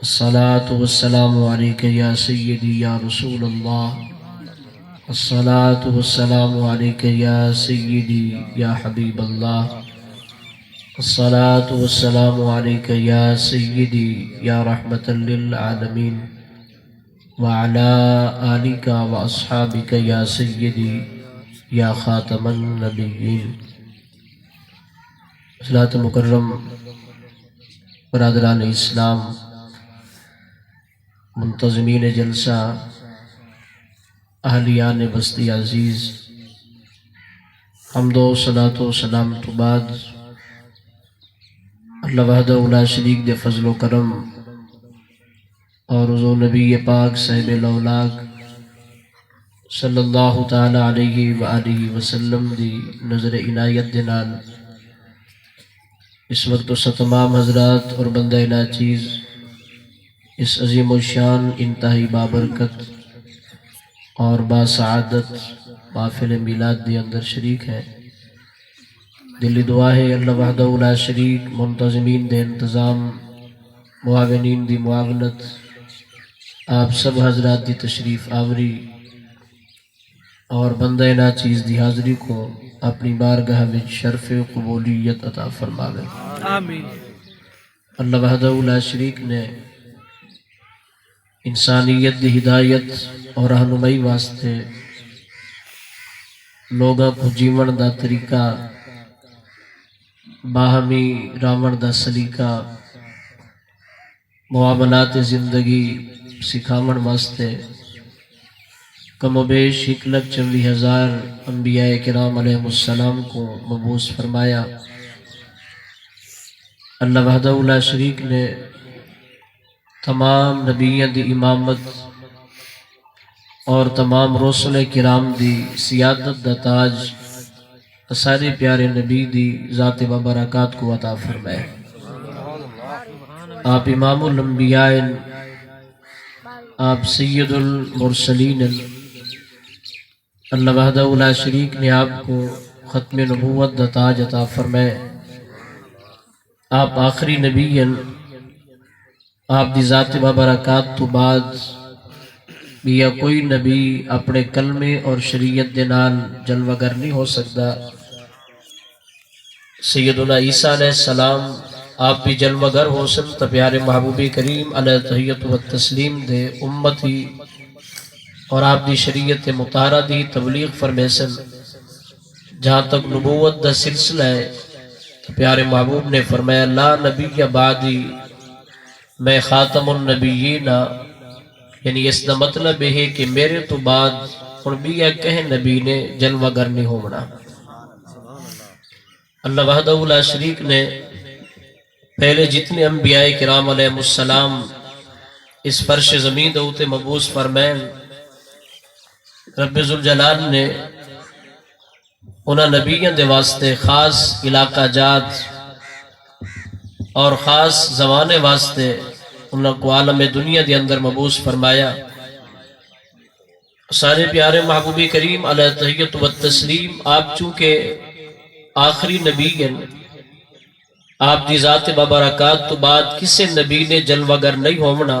الصلاة والسلام عليك يا سيدي يا رسول الله. الصلاة والسلام عليك يا سيدي يا حبيب الله. الصلاة والسلام عليك يا سيدي يا رحمة للعالمين وعلى آلك وأصحابك يا سيدي يا خاتم النبيين. حضرات مکرم برادران اسلام، منتظمین جلسہ، اہلیان بستی عزیز، حمد و صلاۃ و سلام تو بعد اللہ وحدہ لا شریک دے فضل و کرم اور حضور نبی پاک صاحب الاولاق صلی اللہ تعالی علیہ وآلہ وسلم دی نظر عنایت دے نال اس وقت و تمام حضرات اور بندہ ناچیز اس عظیم و شان انتہائی بابرکت اور باسعادت محفل میلاد دے اندر شریک ہے. دلی دعا ہے اللہ وحدہ لا شریک منتظمین دے انتظام، معاونین دی معاونت، آپ سب حضرات دی تشریف آوری اور بندہ ناچیز دی حاضری کو اپنی بارگاہ میں شرف و قبولیت عطا فرماوے. آمین. اللہ وحدہ لا شریک نے انسانیت دی ہدایت اور رہنمائی واسطے لوگاں کو جیون دا طریقہ، باہمی راون دا سلیقہ، معاملات زندگی سکھاون واسطے کم و بیش 1,40,000 انبیاء کرام علیہ السلام کو مبعوث فرمایا. اللہ وحدہ لا شریک نے تمام نبیوں دی امامت اور تمام رسول کرام دی سیادت دا تاج سارے پیارے نبی دی ذات ببرکات کو عطا فرمائے. آپ امام الانبیاء، آپ سید المرسلین. اللہ وحدہ لا شریک نے آپ کو ختم نبوت دا تاج عطا فرمائے. آپ آخری نبی ہیں. آپ دی ذات ببرکات تو بعد یا کوئی نبی اپنے کلمے اور شریعت دے نال جلوگر نہیں ہو سکتا. سیدنا عیسیٰ علیہ السلام آپ بھی جلوگر ہو سکتا. پیارے محبوب کریم علیہ تحیت و تسلیم دے امتی اور آپ دی شریعت مطہرہ دی تبلیغ فرمے سن. جہاں تک نبوت دا سلسلہ ہے تو پیارے محبوب نے فرمایا لا نبی بعدی، میں خاتم النبیین، یعنی اس کا مطلب ہے کہ میرے تو بعد اور بھی کہیں نبی نے جلوہ گر نہیں ہونا. اللہ وحدہ لا شریک نے پہلے جتنے انبیاء کرام علیہ السلام اس فرش زمین دوتے مبعوث فرمائیں، رب ذوالجلال نے انہاں نبیوں دے واسطے خاص علاقہ جات اور خاص زمانے واسطے انہاں کو عالم دنیا دے اندر مبعوث فرمایا. سارے پیارے محبوب کریم علیہ تحیت و تسلیم آپ چونکہ آخری نبی ہیں، آپ دی ذات ببرکات تو بعد کسی نبی نے جلوگر نہیں ہونا.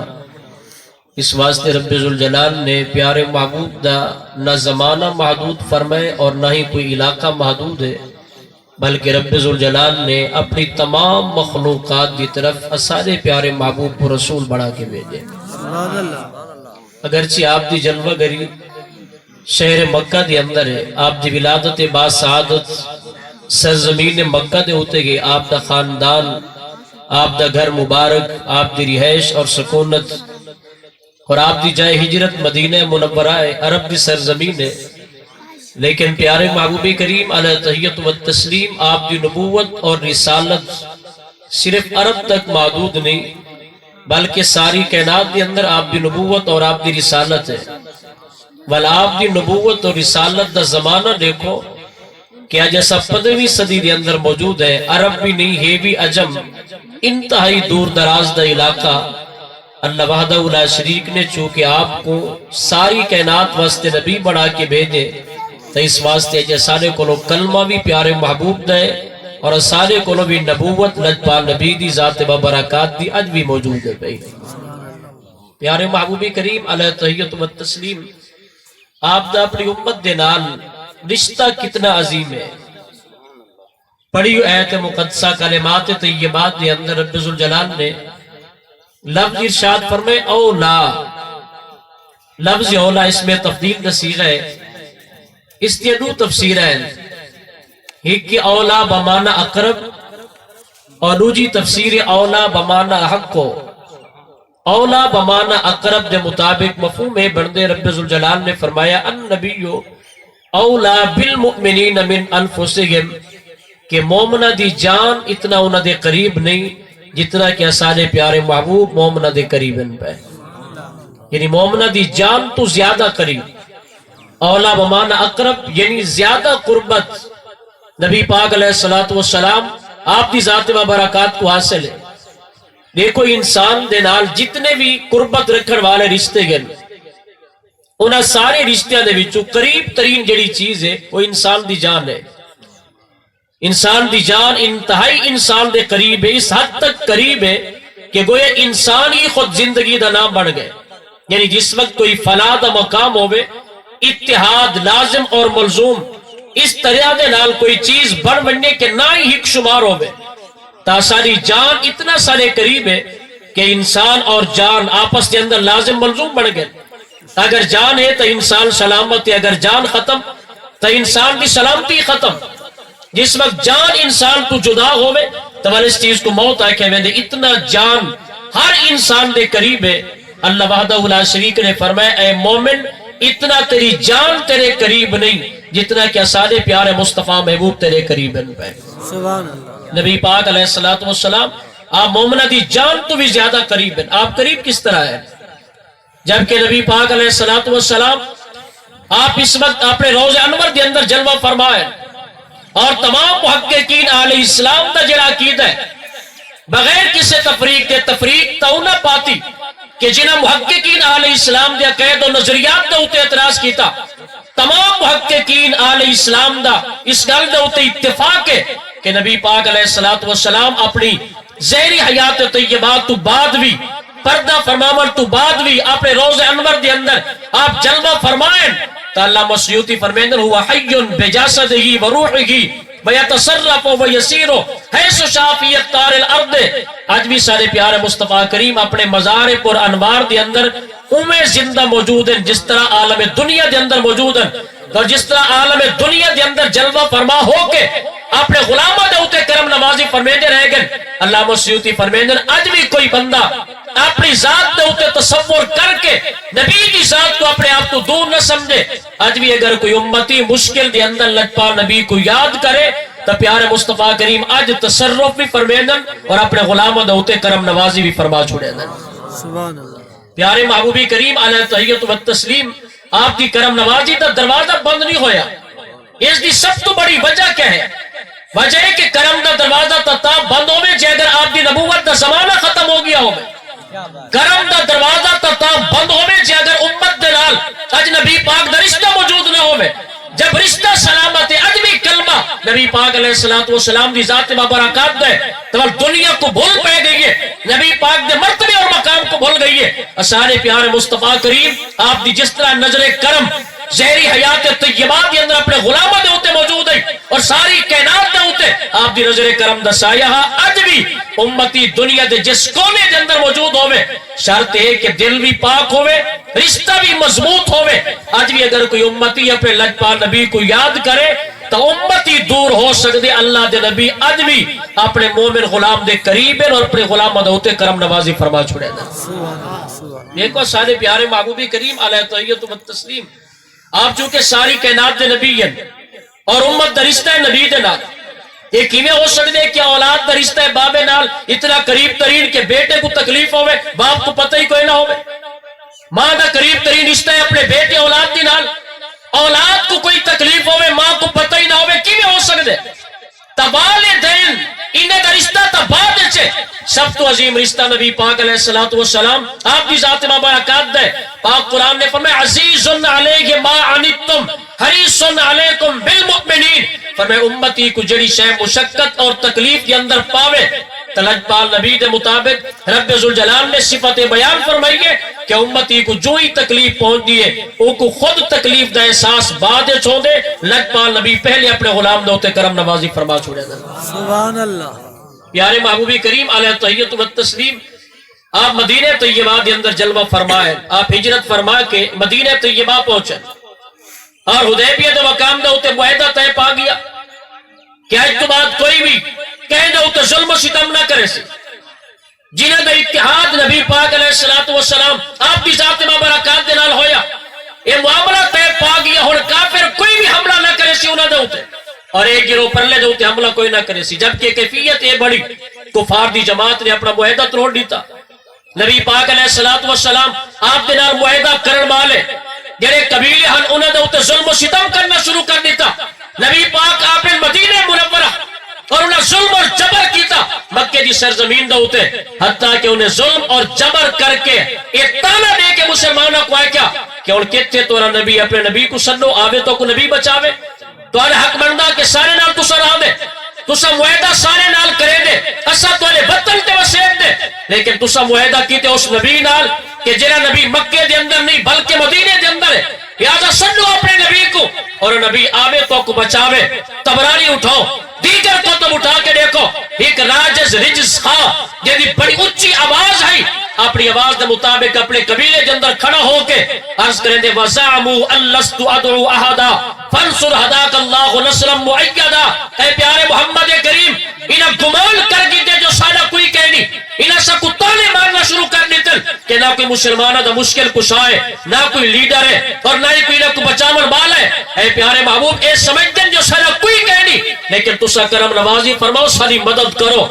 اس واسطے رب ذوالجلال نے پیارے محبوب دا نہ زمانہ محدود فرمائے اور نہ ہی کوئی علاقہ محدود ہے، بلکہ رب ذوالجلال نے اپنی تمام مخلوقات کی طرف سارے پیارے محبوب کو رسول بڑھا کے بھیجے. اگرچہ آپ دی جلوہ گری شہر مکہ دے اندر ہے، آپ دی ولادت باسعادت سرزمین مکہ دے ہوتے گئے، آپ دا خاندان، آپ دا گھر مبارک، آپ دی رہائش اور سکونت اور آپ دی جائے ہجرت مدینہ منورہ عرب دی سرزمین ہے. لیکن پیارے محبوب کریم علیہ تحیت و تسلیم آپ دی نبوت اور رسالت صرف عرب تک محدود نہیں، بلکہ ساری کائنات دے اندر آپ دی نبوت اور آپ دی رسالت ہے. آپ دی نبوت اور رسالت دا زمانہ دیکھو کہ جیسا 15ویں صدی دے اندر موجود ہے، عرب بھی نہیں ہے بھی عجم، انتہائی دور دراز دا علاقہ. اللہ وحدہ لا شریک نے چونکہ آپ کو ساری کائنات واسطے نبی بنا کے بھیجے تو اس واسطے جیسانے کو کلمہ بھی پیارے محبوب دے اور سارے کو بھی نبوت لجپال نبی دی ذات ببرکات دی اج بھی موجود ہے. پیارے محبوب کریم علیہ تحیت و تسلیم آپ دا اپنی امت دے نال رشتہ کتنا عظیم ہے. پڑھی آیت مقدسہ کلمات طیبات دے اندر رب ذوالجلال نے لفظ ارشاد فرمائے اولا. لفظ اولا اس میں تفضیل دا صیغہ ہے. اس کی دو تفسیر ہے. ایک کی اولا بمانا اقرب اور دوسری تفسیر اولا بمانا حق کو. اولا بمانا اقرب دے مطابق مفہوم ہے بندے رب ذوالجلال نے فرمایا النبی اولا بالمؤمنین من انفسہم کہ مومنہ دی جان اتنا انہ دے قریب نہیں جتنا کہ سارے پیارے محبوب مومنہ دے قریب ان پہ. یعنی مومنہ دی جان تو زیادہ قریب. اولا بمانا اقرب یعنی زیادہ قربت نبی پاک علیہ السلام آپ دی ذات و برکات کو حاصل ہے. دیکھو انسان دے نال جتنے بھی قربت رکھن والے رشتے گن انہاں سارے رشتیاں دے وچوں قریب ترین جڑی چیز ہے وہ انسان دی جان ہے. انسان دی جان انتہائی انسان دے قریب ہے. اس حد تک قریب ہے کہ گویا انسان ہی خود زندگی دا نام بن گئے. یعنی جس وقت کوئی فلاح دا مقام ہوئے اتحاد لازم اور ملزوم اس طرح دے نال کوئی چیز بڑھ بننے کے نہ ہی حق شمار ہوئے تا ساری جان اتنا سارے قریب ہے کہ انسان اور جان آپس کے اندر لازم ملزوم بڑھ گئے. اگر جان ہے تو انسان سلامت ہے. اگر جان ختم تو انسان کی سلامتی ختم. جس وقت جان انسان تو جدا ہوئے تو اس چیز کو موت آئے کہ اتنا جان ہر انسان دے قریب ہے. اللہ وحدہ لا شریک نے فرمایا اے مومن اتنا تیری جان تیرے قریب نہیں جتنا کہ سارے پیارے مصطفیٰ محبوب تیرے قریب ہیں. سبحان اللہ. نبی پاک علیہ السلام آپ مومنہ دی جان تو بھی زیادہ قریب ہیں. آپ قریب کس طرح ہے جبکہ نبی پاک علیہ السلام آپ اس وقت اپنے روز انور دے اندر جلوہ فرمائے اور تمام محققین علیہ السلام دا جڑا عقیدہ ہے بغیر کسی تفریق کے تفریق تو نہ پاتی کہ جنہاں محققین علیہ السلام دے عقائد و نظریات دے اوتے اعتراض کیتا. تمام محققین علیہ السلام دا اس گل دے اوتے اتفاق ہے کہ نبی پاک علیہ السلام اپنی زہری حیات طیبات تو بعد بھی پردہ فرمامن تو بعد بھی اپنے روز انور دے اندر آپ جلوہ فرمائیں تو اللہ سیوطی فرمیندن ہوا حی بجاسدہی و روحہی ویتصرف ویسیر حیث شاء فی اقطار الارض. آج بھی سارے پیارے مصطفیٰ کریم اپنے مزار پر انوار دے اندر اومے زندہ موجود ہیں جس طرح عالم دنیا دے اندر موجود ہیں. اور جس طرح عالم دنیا دے اندر جلوہ فرما ہو کے اپنے غلامہ دے ہوتے کرم نوازی فرمیندے رہ گئے. اللہ سیوطی فرمیندن آج بھی کوئی بندہ اپنی ذات دے ہوتے تصور کر کے نبی کی ذات کو اپنے آپ کو دور نہ سمجھے. آج بھی اگر کوئی امتی مشکل دے اندر لٹپا نبی کو یاد کرے تو پیارے مصطفیٰ کریم آج تصرف بھی فرمیندن اور اپنے غلامہ دے ہوتے کرم نوازی بھی فرما چھوڑے دن. سبحان اللہ. پیارے محبوبی کریم علیہ تحیت و تسلیم آپ کی کرم نوازی دا دروازہ بند نہیں ہویا. اس دی سب تو بڑی وجہ کیا ہے؟ وجہ ہے کہ کرم دا دروازہ تا بند ہوئے جے اگر آپ دی نبوت دا زمانہ ختم ہو گیا ہوئے. کرم دا دروازہ تا بند ہوئے جے اگر امت دلال اج نبی پاک دا رشتہ موجود نہ ہوئے. جب رشتہ سلامت ہے اج بھی کلمہ نبی پاک علیہ السلام دی ذات مبارکات دے تو دنیا کو بھول پہ گئی ہے. نبی پاک دے مرتبے اور مقام کو بھول گئی ہے. سارے پیارے مصطفیٰ کریم آپ دی جس طرح نظر کرم زہری حیات طیبات کے اندر اپنے غلامہ دے ہوتے موجود ہیں اور ساری کائنات دے ہوتے آپ دی نظر کرم دا سایہ اج بھی امتی دنیا دے جس کونے دے اندر موجود ہوئے. شرط ہے کہ دل بھی پاک ہوئے رشتہ بھی مضبوط ہوئے. آج بھی اگر کوئی امتی اپنے لجپال نبی کو یاد کرے تو امتی دور ہو سکتے. اللہ دے نبی آج بھی اپنے مومن غلام دے قریب اور اپنے غلام دے ہوتے کرم نوازی فرما چھوڑے دیں. دیکھو سارے پیارے محبوبی کریم علیہ تحیت و تسلیم آپ چونکہ ساری کائنات دے نبی ہیں اور امت دا رشتہ نبی دے نال یہ کیویں ہو سکتے ہیں کہ اولاد دا رشتہ بابے نال اتنا قریب ترین کہ بیٹے کو تکلیف ہوئے باپ کو پتہ ہی کوئی نہ ہوئے. ماں دا قریب ترین رشتہ ہے اپنے بیٹے اولاد دی نال. اولاد کو کوئی تکلیف ہوئے ماں کو پتہ ہی نہ ہوئے کیویں ہو سکتے؟ والدین انہیں دا رشتہ بعد چھے. سب تو عظیم رشتہ نبی پاک علیہ السلام آپ کی ذات مبارکات دے. پاک قرآن نے فرمایا عزیز علیہ ما عنتم حریص علیکم بالمؤمنین. فرمایا امتی کو جڑی شے مشقت اور تکلیف کے اندر پاوے تلجپال نبی دے مطابق رب ذوالجلال نے صفت بیان فرمائی ہے کہ امتی کو جو ہی تکلیف پہنچ دیئے او کو خود تکلیف دا احساس بعد چھو دے. لجپال نبی پہلے اپنے غلام دوتے کرم نوازی فرما چھوڑے دے. سبحان اللہ. پیارے محبوبی کریم علیہ تحیت و تسلیم آپ مدینہ طیبہ دے اندر جلوہ فرمائے. آپ ہجرت فرما کے مدینہ طیبہ پہنچے اور حدیبیہ دے مقام دے ہوتے معاہدہ طے پا گیا کہ آج تو بعد کوئی بھی کہہ دے ہوتے ظلم و ستم نہ کرے سے. جنہاں دا اتحاد نبی پاک علیہ السلام آپ کی ذات مبارکات دے نال ہویا. یہ معاملہ طے پا گیا اور کافر کوئی بھی حملہ نہ کرے سی انہاں دے ہوتے اور ایک گروہ پرلے دے ہوتے حملہ کوئی نہ کرے سی. جبکہ کیفیت یہ بڑی کفار دی جماعت نے اپنا معاہدہ توڑ دیتا. نبی پاک علیہ السلام آپ دے نال معاہدہ کرن والے جڑے قبیلے ہن انہاں دے اوتے ظلم و ستم کرنا شروع کر دیتا. نبی پاک آپ مدینہ منورہ اور انہیں ظلم اور جبر کیتا مکے دی سرزمین دے اوتے حتیٰ کہ انہیں ظلم اور جبر کر کے ایک تانا دے کے مسلمانوں کو آئے کیا کہ ان کہتے تو نبی اپنے نبی کو سنو آوے تو کو نبی بچاوے تو حق بندہ کہ سارے نال تو سر آوے تو سا معاہدہ سارے نال کرے دے اسا تو بطن تے وسیب دے. لیکن تو سا معاہدہ کیتے اس نبی نال کہ جرا نبی مکے دے اندر نہیں بلکہ مدینے دے اندر ہے. لہذا سنو اپنے نبی کو اور نبی آوے تو کو بچاوے. تبرانی اٹھاؤ دیگر کتب اٹھا کے دیکھو ایک راجز رجز خواہ جیدی بڑی اچھی آواز ہے اپنی آواز دے مطابق اپنے قبیلے کے اندر کھڑا ہو کے عرض کریں دے وَزَعْمُوا أَلَّسْتُ أَدْعُوا أَحَدًا فَانْصُرْ هَدَاكَ اللَّهُ نَصْرًا مُعَيَّدًا. اے پیارے محمد کریم انہاں گمان کر دیتے جو سارا کوئی کہنی انہاں سا کتانے مارنا شروع کر دیتے کہ نہ کوئی مسلمانہ دا مشکل کشا ہے نہ کوئی لیڈر ہے اور نہ ہی کوئی نہ کوئی بچامن بال ہے. اے پیارے محبوب اے سمجھتے جو سارا کوئی کہنی لیکن تسا کرم نوازی فرماؤ ساری مدد کرو.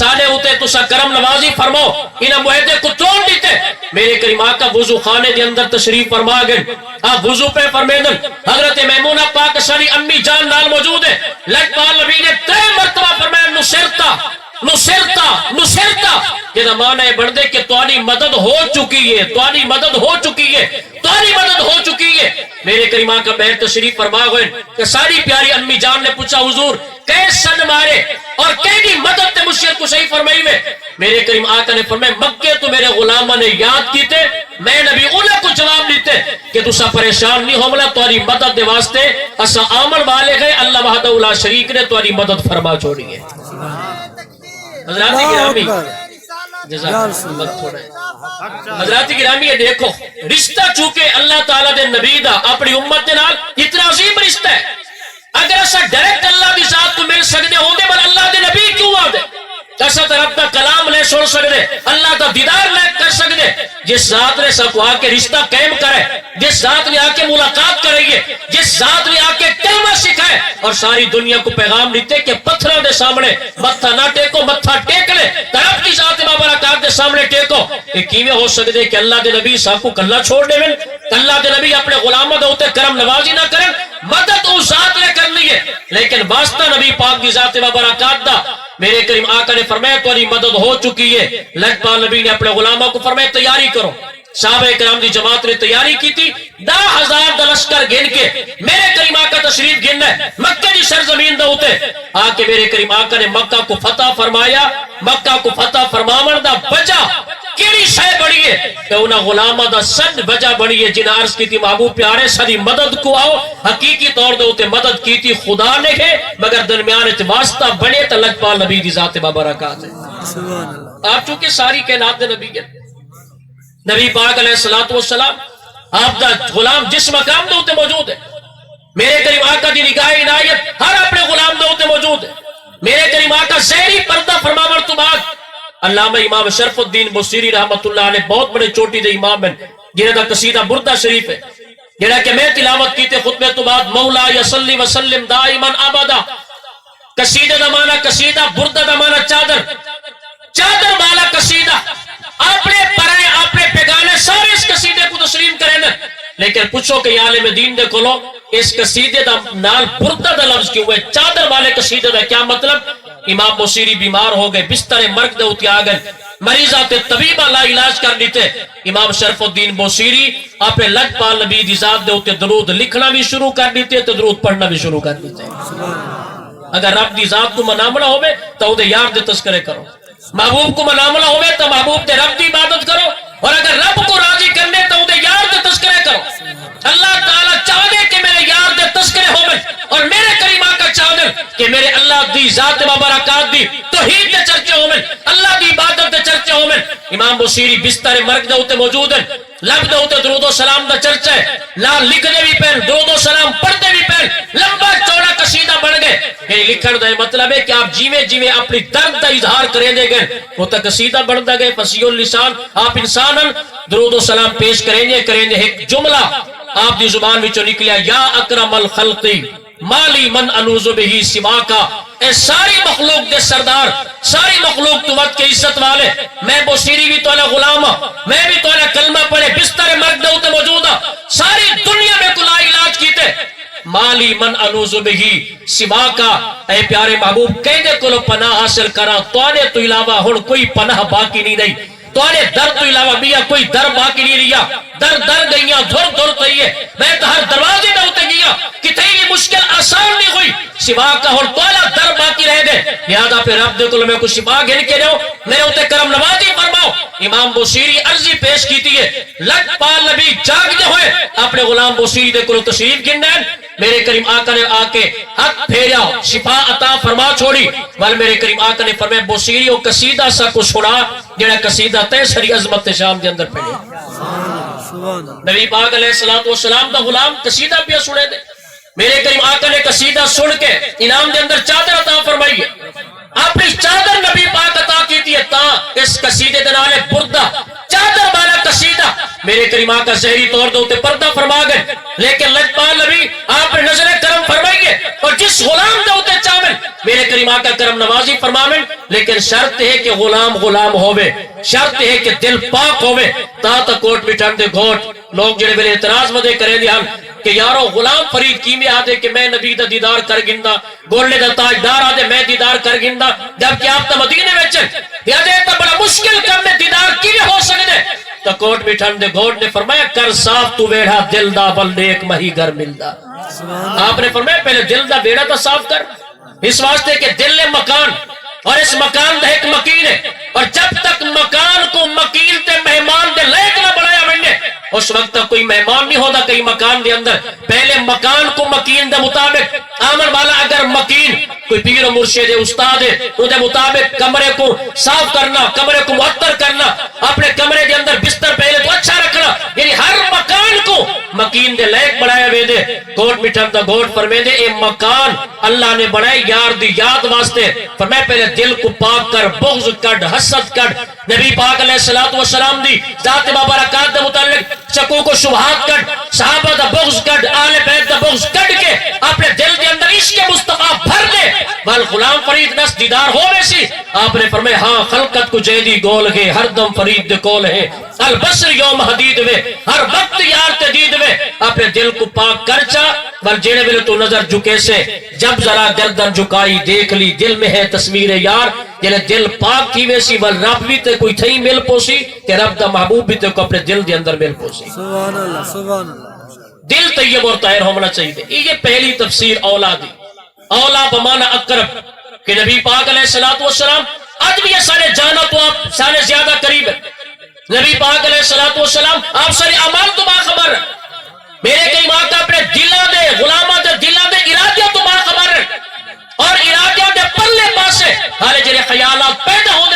سارے ہوتے تسا کرم نوازی فرماؤ انہاں معاہدے کو توڑ دیتے. میرے کریم آقا وضو خانے دے اندر تشریف فرما گئے. آپ وضو پہ فرمیدن حضرت میمونہ پاک ساری امی جان نال موجود ہے. لجپال نبی نے 3 مرتبہ فرمایا نصرتا نصرتا نصرتا یہ معنی بڑھ دے کہ تمہاری مدد ہو چکی ہے تمہاری مدد ہو چکی ہے تمہاری مدد ہو چکی ہے. میرے کریم آقا بہر تشریف فرما گئے کہ ساری پیاری امی جان نے پوچھا حضور کیس سن مارے اور کیدی مدد تے مشکل کو صحیح فرمائی میں. میرے کریم آقا نے فرمایا مکے تو میرے غلامہ نے یاد کیتے میں نبی انہیں کو جواب دیتے کہ تسا پریشان نہیں ہو ملا تمہاری مدد دے واسطے اسا آمن والے گئے اللہ وحدہ لا شریک نے تمہاری مدد فرما چھوڑی ہے. حضرات گرامی حضرات گرامی یہ دیکھو رشتہ چونکہ اللہ تعالیٰ دے نبی دا اپنی امت دے نال اتنا عظیم رشتہ ہے. اگر ایسا ڈائریکٹ اللہ دی ذات کو مل سکتے ہوندے بل اللہ دے نبی کیوں آدھے ایسا طرف دا کلام لے سن سکتے اللہ دا دیدار لے کر سکتے. جس ذات نے سب کو آ کے رشتہ قائم کرے جس ذات نے آ کے ملاقات کرائیے جس ذات نے آ کے کلمہ سکھائے اور ساری دنیا کو پیغام دیتے کہ پتھروں دے سامنے متھا نہ ٹیکو متھا ٹیک لے طرف کی ذات مبارکات دے سامنے ٹیکو. یہ کیویں ہو سکتے کہ اللہ دے نبی صاحب کو کلہ چھوڑ دے من اللہ دے نبی اپنے غلاموں دے ہوتے کرم نوازی نہ کریں مدد اس ذات نے کر لی ہے لیکن واسطہ نبی پاک کی ذات مبارکات دا. میرے کریم آقا نے فرمایا تمہاری مدد ہو چکی ہے. لجپال نبی نے اپنے غلاموں کو فرمایا تیاری کرو. صحابہ کرام دی جماعت نے تیاری کی تھی 10,000 لشکر گن کے میرے کریم آقا تشریف گن ہے مکہ دی سرزمین دے ہوتے آ کے میرے کریم آقا نے مکہ کو فتح فرمایا. مکہ کو فتح فرماون دا وجہ کیڑی شے بڑی ہے کہ انہاں غلامہ دا سن وجہ بڑی ہے جنہاں عرض کی تھی محبوب پیارے ساری مدد کو آؤ حقیقی طور دے ہوتے مدد کی تھی خدا نے ہے مگر درمیان اچ واسطہ بنے تا لجپال نبی دی ذات مبارکات ہے. سبحان اللہ. آپ چونکہ ساری کائنات دے نبی ہے نبی پاک علیہ السلام آپ دا غلام جس مقام دے ہوتے موجود ہے. میرے کریم آقا دی نگاہ عنایت ہر اپنے غلام دے ہوتے موجود ہے. میرے کریم آقا زہری پردہ فرماور تو بعد علامہ امام شرف الدین بصیری رحمت اللہ علیہ بہت بڑے چوٹی دے امام ہیں جنہاں دا قصیدہ بردہ شریف ہے جنہاں کہ میں تلاوت کیتے خطبے تو بعد مولا یصلی وسلم دائما ابدا. قصیدہ دا معنی قصیدہ بردہ دا معنی چادر چادر والا قصیدہ اپنے پرائے اپنے پیغانے سارے اس قصیدے کو تسلیم کریں نا. لیکن پوچھو کہ عالم دین دے کولو اس قصیدے دا نال بردہ دا لفظ کیوں ہے چادر والے قصیدے دا کیا مطلب. امام بصیری بیمار ہو گئے بستر مرگ دے ہوتی آگئے مریضات طبیبہ لا علاج کر دیتے. امام شرف الدین بصیری اپنے لجپال نبی دی ذات دے ہوتے درود لکھنا بھی شروع کر دیتے تو درود پڑھنا بھی شروع کر دیتے. اگر رب دی ذات کو منامنا ہوئے تو دے یار دے تذکرے کرو محبوب کو مناملہ ہوئے تو محبوب دے رب دی عبادت کرو، اور اگر رب کو راضی کرنے تو دے یار دے تذکرے کرو۔ اللہ تعالیٰ چاہتے کہ میرے یار دے تذکرے ہوئے، اور میرے کریم آقا چاہتے کہ میرے اللہ دی ذات مبارکات دی توحید دے چرچے ہوئے، اللہ دی عبادت دے چرچے ہوئے۔ امام بصیری بستر مرگ دے ہوتے موجود ہیں، لب دے ہوتے درود و سلام دا چرچہ ہے، لا لکھنے بھی پہن، درود و سلام پڑھتے بھی پہن، لمبا چوڑا قصیدہ بڑھ گئے۔ یعنی لکھن دا مطلب ہے کہ آپ جیویں جیویں اپنی درد دا اظہار کریں دے گئے وہ تا قصیدہ بڑھتا گئے، فصیح اللسان آپ انساناً درود و سلام پیش کریں گے۔ ایک جملہ آپ دی زبان وچوں نکلیا، یا اکرم الخلقی مالی من انوزو بہی سوا کا، اے ساری مخلوق دے سردار، ساری مخلوق تو وقت کے عزت والے، میں بصیری بھی تو غلام ہوں، میں بھی تو کلمہ پڑھے بستر مرگ دے ہوتے موجود ہوں، ساری دنیا میں کلا علاج کیتے، مالی من انوزو بہی سوا کا، اے پیارے محبوب کہنے کو پناہ حاصل کرا، توانے تو علاوہ ہن کوئی پناہ باقی نہیں رہی، توانے در تو علاوہ بیا کوئی در باقی نہیں رہیا، در گئیاں، دھر تھئیے، میں تو ہر دروازے میں ہوتے گیا، کتنی بھی مشکل آسان نہیں ہوئی، سوا کا ہن توانا در باقی رہ دے، لہذا پہ رب دے کل میں کچھ شفا گھن کے رہو، میرے ہوتے کرم نوازی فرماؤ۔ امام بصیری عرضی پیش کی تھی ہے، لٹ پال نبی جاگ دے ہوئے اپنے غلام بصیری دے کل تشریف گھنن، میرے کریم آقا نے آ کے حق پھیریا، شفا عطا فرما چھوڑی، بل میرے کریم آقا نے فرمایا بصیری وہ قصیدہ سا کو سنا جڑا قصیدہ تے سری عظمت شام دے اندر پھیلیا۔ نبی پاک علیہ السلام دا غلام قصیدہ پہ سنے دے، میرے کریم آقا نے قصیدہ سن کے انعام دے اندر چادر عطا فرمائی ہے، اپنی چادر نبی پاک عطا کی تھی تا اس قصیدے دے نال بردہ چادر والا قصیدہ میرے کریم آقا ظاہری طور دے پردہ فرما گئے، لیکن لجپال نبی آپ نے نظر کرم فرمائیے، اور جس غلام دے ہوتے چاہمن میرے کریم آقا کرم نوازی فرمامن، لیکن شرط ہے کہ غلام ہوئے، شرط ہے کہ دل پاک ہوئے، تا کوٹ مٹھن دے گھوٹ لوگ جڑے میرے اعتراض مدے کریں دے ہم کہ یارو غلام فرید کیمیں آدھے کہ میں نبی دا دیدار کر گندہ، گولنے دا تاجدار آدھے میں دیدار کر گندہ، جبکہ آپ تا مدینے میں چل یادے تا بڑا مشکل کرنے دیدار کیویں ہو سکتے، تو کوٹ مٹھن دے گھوٹ نے فرمایا کر صاف تو ویڑا دل دا بل ایک مہی گھر ملدا۔ آپ نے فرمایا پہلے دل دا ویڑا تا صاف کر، اس واسطے کہ دل مکان، اور اس مکان دا ایک مکین ہے، اور جب تک مکان کو مکین تے مہمان دے لائق نہ بڑھایا مننے اس وقت تک کوئی مہمان نہیں ہوتا کئی مکان دے اندر، پہلے مکان کو مکین دے مطابق آمن والا، اگر مکین کوئی پیر و مرشد استاد ہے تو دے مطابق کمرے کو صاف کرنا، کمرے کو معطر کرنا، اپنے کمرے دے اندر بستر پہلے تو اچھا رکھنا، یعنی ہر مکان کو مکین دے لائق بڑھایا وے دے۔ گھوٹ مٹھن دا گھوٹ فرمے دے اے مکان اللہ نے بڑھائے یار دی یاد واسطے، فرمائے پہلے دل کو پاک کر، بغض کٹ، حسد کٹ، نبی پاک علیہ السلام دی ذات مبارکات دے متعلق شکو کو شبہات کٹ، صحابہ دا بغض کٹ، آل بیت دا بغض کٹ کے اپنے دل دے اندر عشق مصطفیٰ بھر دے، بل غلام فرید نس دیدار ہو ویسی۔ آپ نے فرمایا ہاں خلقت کو جیدی گول ہے، ہر دم فرید دے کول ہے، البصر یوم حدید وے، ہر وقت یار تدید وے، اپنے دل کو پاک کر چا، بل جینے ویلے تو نظر جھکے سے، جب ذرا گردن جھکائی دیکھ لی دل میں ہے تصویر یار، جلے دل پاک کی ویسی، بل رب بھی تے کوئی تھئی مل پوسی، کہ رب دا محبوب بھی تے کو اپنے دل دے اندر مل پوسی۔ سبحان اللہ، سبحان اللہ۔ دل طیب اور طاہر ہونا چاہیے، یہ پہلی تفسیر اولا دی، اولا بمانا اقرب، کہ نبی پاک علیہ السلام آج بھی یہ سارے جانا تو آپ سارے زیادہ قریب ہے، نبی پاک علیہ السلام آپ سارے عمال تو باخبر ہے، میرے کئی ماں کا اپنے دلہ دے غلامہ دے دلہ دے ارادیہ تو باخبر ہے، اور ارادیہ دے پلے پاسے ہارے جنہیں خیالات پیدا ہونے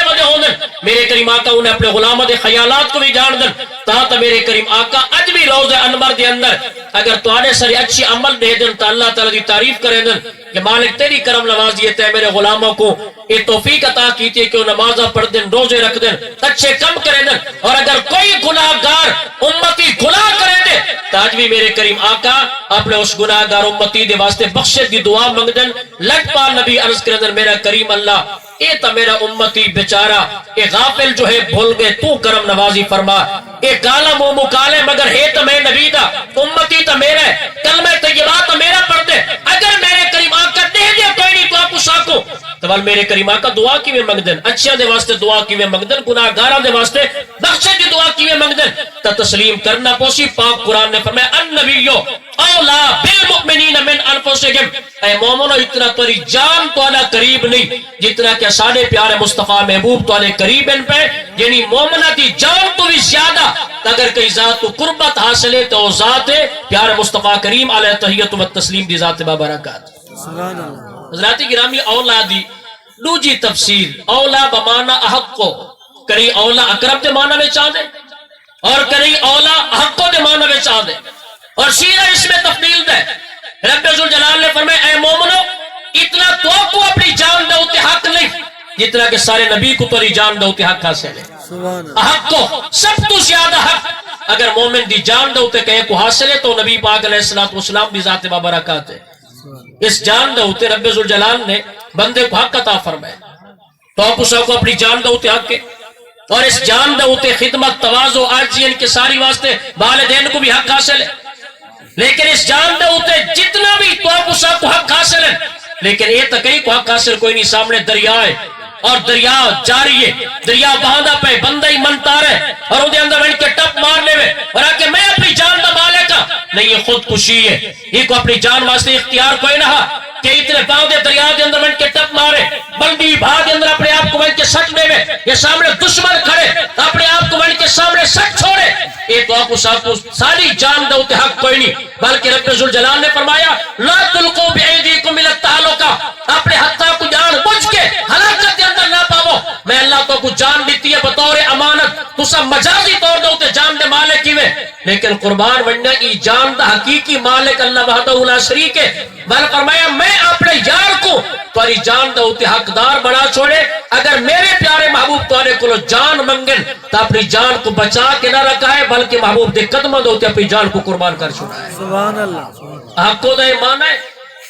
میرے کریم آقا انہیں اپنے غلامہ دے خیالات کو بھی جان دن، تاہتا میرے کریم آقا اج بھی روز انور دے اندر اگر تو آنے ساری اچھی عمل دے دن تا اللہ تعالیٰ دی تعریف کرے دن کہ مالک تیری کرم نوازیت ہے، میرے غلاموں کو یہ توفیق عطا کیتی ہے کہ وہ نمازہ پڑھ دن، روزے رکھ دن، اچھے کم کرے دن، اور اگر کوئی گناہگار امتی گناہ کرے دے تاج بھی میرے کریم آقا اپنے اس گناہگار امتی دے واسطے بخشت دی دعا منگ دن۔ لٹ پال نبی عرض کرے دن میرا کریم اللہ اے تا میرا امتی بیچارہ اے غافل جو ہے بھول گئے تو کرم نوازی فرما، اے کالا مو مکالے مگر ہے تا میں نبی دا امتی تا میرا ہے، کلمہ طیبہ تا میرا پڑھ دے، اگر میرے کریم آقا دے دیا کوئی نہیں تو آپ اس آکو تو بل میرے کریم آقا دعا کی میں منگ دن، اچھا دے واسطے دعا کی میں منگ دن، گناہگارہ دے واسطے بخشے دی دعا کی جانیے منگدن تا تسلیم کرنا پوسی. پاک قرآن نے فرمایا النبیو اولا بالمؤمنین من انفسہم، اے مومنو اتنا تری جان تو اللہ قریب نہیں جتنا کہ ساڑے پیارے مصطفیٰ محبوب تو اللہ قریب ان پہ، یعنی مومنہ دی جان تو بھی زیادہ. اگر کئی ذات تو قربت حاصلے تو ذات پیارے مصطفیٰ کریم علیہ تحیت و تسلیم دی ذات بابرکات. سبحان اللہ. حضرات گرامی اولا دی دوجی تفسیر اولا بمانا احق کو، کہیں اولا اقرب دے معنی میں چاہ دے اور کہیں اولا احق کو دے معنی میں چاہ دے، اور سیدھا اس میں تفضیل دے. رب ذوالجلال نے فرمایا اے مومنو اتنا تو کو اپنی جان دے ہوتے حق نہیں جتنا کہ سارے نبی کو تری جان دے ہوتے حق حاصل ہے. سبحان اللہ. حق کو سب تو زیادہ حق اگر مومن دی جان دے ہوتے کہیں کو حاصل ہے تو نبی پاک علیہ السلام دی ذات بابرکات ہے. اس جان دے ہوتے رب ذوالجلال نے بندے کو حق عطا فرمائے، تو آپ کو اپنی جان دے ہوتے حق کے، اور اس جان دے ہوتے خدمت تواضع عاجزی ان کے ساری واسطے والدین کو بھی حق حاصل ہے. لیکن اس جان دے ہوتے جتنا بھی تو آپ کو حق حاصل ہے، لیکن یہ تکئی کو حق حاصل کوئی نہیں. سامنے دریا ہے اور دریا جاری ہے، دریا بہاندہ پہ بندہ ہی منتا رہے اور وہ اندر ان کے ٹپ مار لے اور آکے میں اپنی جان دا مالک ہاں، نہیں یہ خود کشی ہے. یہ کو اپنی جان واسطے اختیار کوئی نہ کہ اتنے پاؤں دے دریا دے اندر من کے ٹپ مارے، بلدی بھاگ دے اندر اپنے آپ کو من کے سٹ دے میں، یہ سامنے دشمن کھڑے اپنے آپ کو من کے سامنے سٹ چھوڑے. یہ تو آپ کو ساری جان دے ہوتے حق کوئی نہیں، بلکہ رب ذوالجلال نے فرمایا لا تلقوا بأیدیکم الی التہلکہ، اپنے ہتھوں کو جان بوجھ کے ہلاکت کے اندر نہ پاؤ. میں اللہ تو کو جان دیتی ہے بطور امانت، تو سب مجازی طور دے ہوتے جان دے مالک ہی میں، لیکن قربان بننا کی جان دا حقیقی مالک اللہ وحدہ لا شریک ہے. بل فرمایا میں اپنے یار کو تاری جان دے ہوتے حقدار بڑا چھوڑے. اگر میرے پیارے محبوب تارے کو جان منگن تو اپنی جان کو بچا کے نہ رکھا ہے بلکہ محبوب دے قدمہ دے ہوتے اپنی جان کو قربان کر چھوڑا ہے. سبحان اللہ. حق کو دے مانا ہے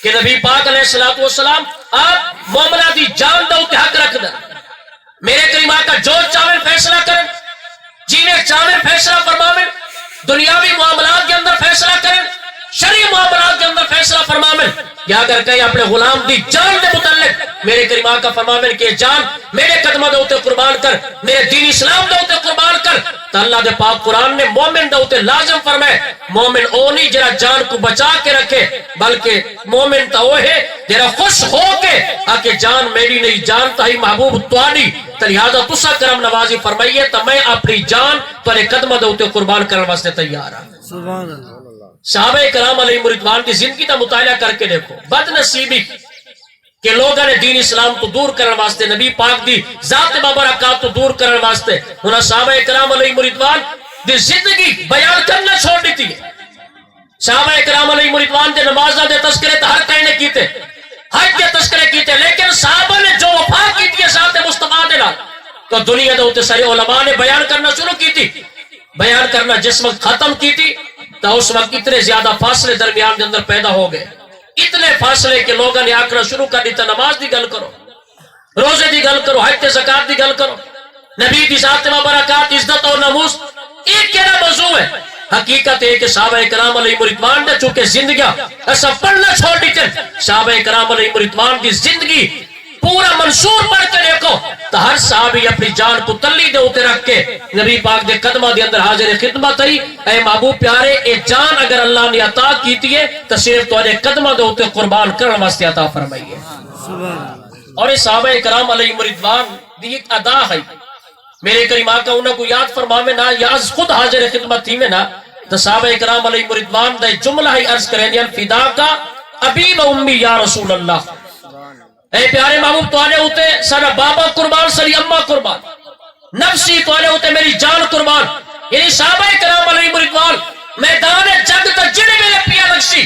کہ نبی پاک علیہ السلام آپ مومنہ دی جان دے ہوتے حق رکھ دیں. میرے کریم آقا جو چاہے فیصلہ کریں، جینے چاہے فیصلہ فرماویں، دنیاوی معاملات کے اندر فیصلہ کریں، شرعی معاملات کے اندر فیصلہ فرماویں. یا اگر کہیں اپنے غلام دی جان دے متعلق میرے کریم آقا فرماویں کہ جان میرے قدمہ دے ہوتے قربان کر، میرے دین اسلام دے ہوتے قربان کر، تو اللہ دے پاک قرآن نے مومن دے ہوتے لازم فرمائے مومن او نہیں جرا جان کو بچا کے رکھے، بلکہ مومن تا وہ ہے جرا خوش ہو کے آکے جان میری نہیں جان تاہی محبوب توانی، تو لہذا تسا کرم نوازی فرمائیے تو میں اپنی جان تارے قدمہ دے ہوتے قربان کرنے واسطے تیار ہوں. سبحان اللہ. صحابہ کرام علیہ رضوان کی زندگی کا مطالعہ کر کے دیکھو، بد نصیبی کہ لوگوں نے دین اسلام تو دور کرنے واسطے، نبی پاک دی ذات بابرکات تو دور کرنے واسطے انہاں صحابہ کرام علیہ رضوان دی زندگی بیان کرنا چھوڑ دیتی ہے. صحابہ کرام علیہ رضوان دے نمازہ دے تذکرے تو ہر کہنے کیتے، حج کے تذکرے کیتے، لیکن صحابہ نے جو وفا کی تھی ذات مصطفیٰ دے نال تو دنیا دے ہوتے سارے علماء نے بیان کرنا شروع کی تھی. بیان کرنا جس وقت ختم کی تھی تو اس وقت اتنے زیادہ فاصلے درمیان کے اندر پیدا ہو گئے، اتنے فاصلے کہ لوگوں نے آکرنا شروع کر دیتا نماز دی گل کرو، روزے دی گل کرو، حج تے زکات دی گل کرو، نبی دی ذات مبارکات عزت اور ناموس. ایک کہنا موضوع ہے، حقیقت ہے کہ صحابہ کرام علیہ رضوان نے چونکہ زندگیاں ایسا پڑھنا چھوڑ دیتے، صحابہ کرام علیہ رضوان کی زندگی پورا منصور پڑھ کے دیکھو تو ہر صحابی اپنی جان کو تلی دے ہوتے رکھ کے نبی پاک دے قدمہ دے اندر حاضر خدمت ہے. اے محبوب پیارے اے جان اگر اللہ نے عطا کیتی ہے تو صرف تمہارے قدمہ دے ہوتے قربان کرنے واسطے عطا فرمائی ہے. اور یہ صحابہ کرام علیہ رضوان دی ایک ادا ہے. میرے کریم آقا انہوں کو یاد فرماوے نا یا از خود حاضر خدمت تھی میں نا تو صحابہ کرام علیہ رضوان دا جملہ ہی عرض کریں دیا فدا کا ابی و امی یا رسول اللہ. اے پیارے محبوب تو آنے ہوتے سارا بابا قربان ساری اممہ قربان، نفسی تو آنے ہوتے میری جان قربان. یعنی صحابہ کرام علیہ رضوان میدان جنگ تا جڑے میرے پیا لگسی،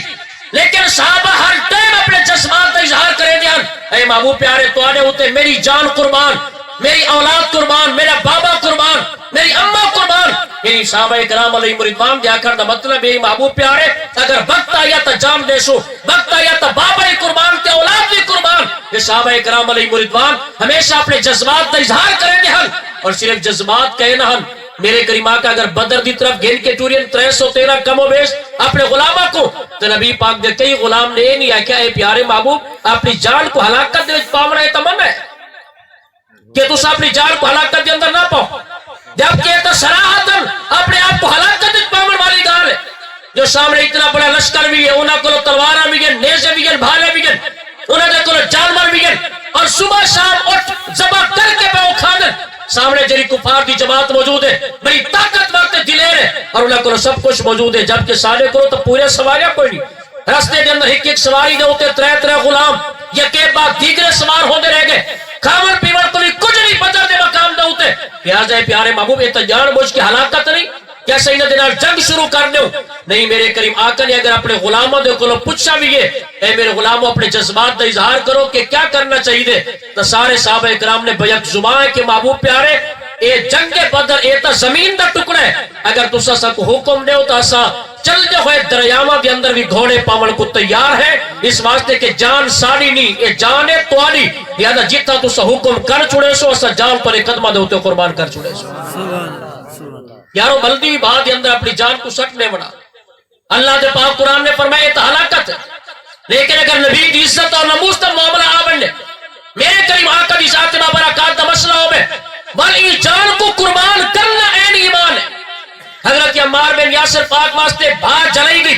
لیکن صحابہ ہر ٹائم اپنے جذبات کا اظہار کریں دیا اے محبوب پیارے تو آنے ہوتے میری جان قربان، میری اولاد قربان، میرا بابا قربان، میری اماں قربان. یعنی صحابہ کرام علیہ رضوان دیا کرنا مطلب ہے محبوب پیارے اگر وقت آیا تو جان دے سو، وقت آیا تو بابا ہی قربان تے اولاد بھی قربان. یہ صحابہ کرام علیہ رضوان ہمیشہ اپنے جذبات کا اظہار کریں گے ہن، اور صرف جذبات کہنا ہن. میرے کریم آقا اگر بدر دی طرف گھن کے ٹورین 313 کم و بیش اپنے غلامہ کو تو نبی پاک دے کئی غلام نے نہیں آکیا اے پیارے محبوب اپنی جان کو ہلاکت دے پاونا ہے تمنا ہے کہ تُسا اپنی جان کو ہلاکت دے اندر نہ پاؤ. جبکہ یہ تو صراحتاً اپنے آپ کو ہلاکت پامن والی گال ہے. جو سامنے اتنا بڑا لشکر بھی ہے، انہاں کو تلوارہ بھی ہیں، نیزے بھی ہیں، بھالے بھی ہیں، انہاں دے کو جانور بھی ہیں، اور صبح شام اٹھ ذبح کر کے پہ کھا دیں. سامنے جری کفار دی جماعت موجود ہے، بڑی طاقتور تے دلیر ہے، اور انہاں کو سب کچھ موجود ہے. جبکہ سارے کو تو پورے سواریاں کوئی نہیں. راستے کے اندر ایک ایک سواری دے ہوتے ترے ترے غلام یکے بعد دیگرے سوار ہوتے رہ گئے. کھاون پیون کو بھی کچھ نہیں پتا دے مقام دے ہوتے. لہٰذا پیارے محبوب یہ تو جان بوجھ کی ہلاکت نہیں کیا سیدہ دینا جنگ شروع کر دو نہیں. میرے کریم آقا نے اگر اپنے غلاموں دے کو پوچھا بھی ہے اے میرے غلاموں اپنے جذبات کا اظہار کرو کہ کیا کرنا چاہیے، تو سارے صحابہ اکرام نے بیک زبان ہے کہ محبوب پیارے اے جنگ بدر اے تا زمین دا ٹکڑا ہے، اگر تسا سا کو حکم دے تو اسا چل دے ہوئے دریاواں دے اندر بھی گھوڑے پاون کو تیار ہے. اس واسطے کہ جان ساڑی نہیں اے جان ہے تواڈی، لہذا جتنا تسا حکم کر چھڑے سو اسا جان پر قدمہ دے ہوتے قربان کر چھڑے سو. سبحان اللہ سبحان اللہ. یارو بلدی بعد اندر اپنی جان کو سٹنے بڑا. اللہ دے پاک قرآن نے فرمایا یہ ہلاکت ہے، لیکن اگر نبی دی عزت اور نموز تا معاملہ آمن نے میرے کریم آقا دی ذات برکات دا مسئلہ ہو میں بل جان کو قربان کرنا این ایمان ہے. حضرت عمار بن یاسر پاک واسطے بھاگ جلائی گئی،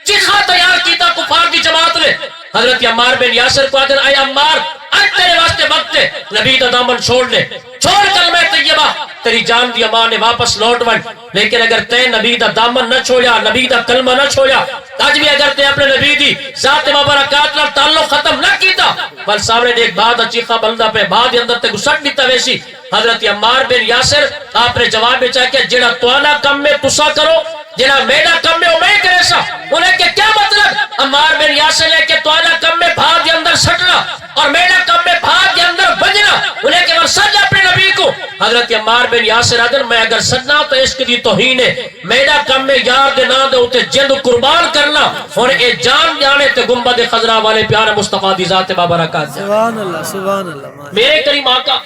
چیخا تیار کیتا کفار دی جماعت نے. حضرت عمار بن یاسر کو آدھر اے عمار آج تیرے واسطے وقت ہے، نبی دا دامن چھوڑ لے، چھوڑ کلمہ طیبہ، تیری جان دی امان نے واپس لوٹ ون. لیکن اگر تے نبی دا دامن نہ چھوڑیا، نبی دا کلمہ نہ چھوڑیا، آج بھی اگر تے اپنے نبی دی ذات مبارکات نال تعلق ختم نہ کیتا، بل سامنے دیکھ بعد چیخا بلدہ پہ بعد اندر تے گسٹ دیتا ویسی. حضرت عمار بن یاسر آپ نے جواب میں چاہا کہ جڑا توانا کم میں تسا کرو، جڑا میرا کم میں میں کرے سا. انہیں کہ کیا مطلب؟ عمار بن یاسر ہے کہ توانا کم میں بھاگ کے اندر سٹنا اور میرا کم میں بھاگ کے اندر بجنا. انہیں کہ وہ سج اپنے نبی کو. حضرت عمار بن یاسر آدھر میں اگر سجنا تو عشق دی توہین ہے، میرا کم میں یار دے نا دے ہوتے جند قربان کرنا اور اے جان جانے تے گنبد خضرا والے پیارے مصطفیٰ دی ذات بابرکات. سبحان اللہ سبحان اللہ. میرے کریم آقا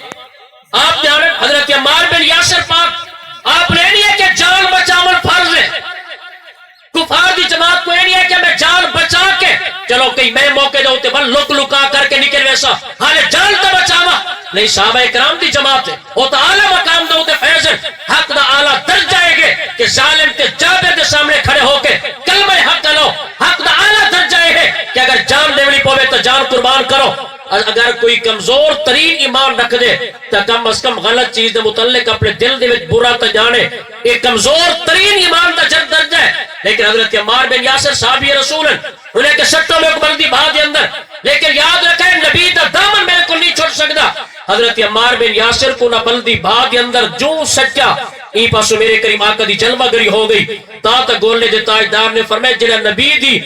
آپ جانے حضرت عمار بن یاسر پاک آپ نے نہیں ہے کہ جان بچاون فرض ہے. کفار دی جماعت کو نہیں ہے کہ میں جان بچا کے چلو کئی میں موقع دے ہوتے بل لک لکا کر کے نکل ویسا حالے جان تو بچاوا نہیں. صحابہ اکرام دی جماعت ہے وہ تو اعلیٰ مقام دے ہوتے فیضن حق دا اعلیٰ در جائے گے کہ ظالم تے جابر دے سامنے کھڑے ہو کے کلمہ حق لو. حق دا اعلیٰ در جائے گے کہ اگر جان دیونی پوے تو جان قربان کرو. اگر کوئی کمزور ترین ایمان رکھ دے تو کم از کم غلط چیز دے متعلق اپنے دل دے وچ برا تو جانے ایک کمزور ترین ایمان دا جد درجہ ہے. لیکن حضرت عمار بن یاسر صحابی رسول انہیں کہ سٹوں میں اکبر دی بھاگ دے اندر، لیکن یاد رکھیں نبی دا دامن میرے کو نہیں چھوڑ سکتا. حضرت عمار بن یاسر کو نہ بلدی بھاگ دے اندر جو سچا ای پاسو میرے کریم آقا دی جلوہ گری ہو گئی. تا تک گولنے دے تاجدار نے فرمایا جنہا نبی دی